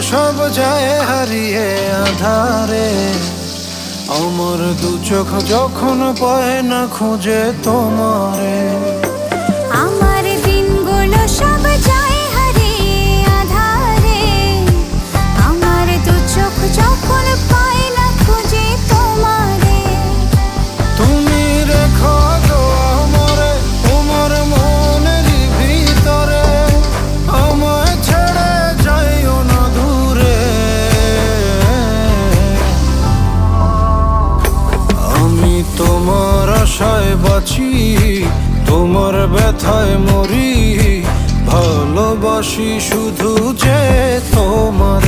সব যায় হারিয়ে আধারে। আমার দু চোখ যখন পায় না খুঁজে তোমারে। আমার দিনগুলো সব যায় হারিয়ে আঁধারে। আমার দু চোখ যখন পায় না খুঁজে তোমারে। তুমি রেখো গো আমারে তোমার মনের ভিতরে, আমায় ছেড়ে যাইও না দূরে। আমি তোমার আশায় বাঁচি, তোমার ব্যথায় মরি, ভালোবাসি শুধু যে তোমার।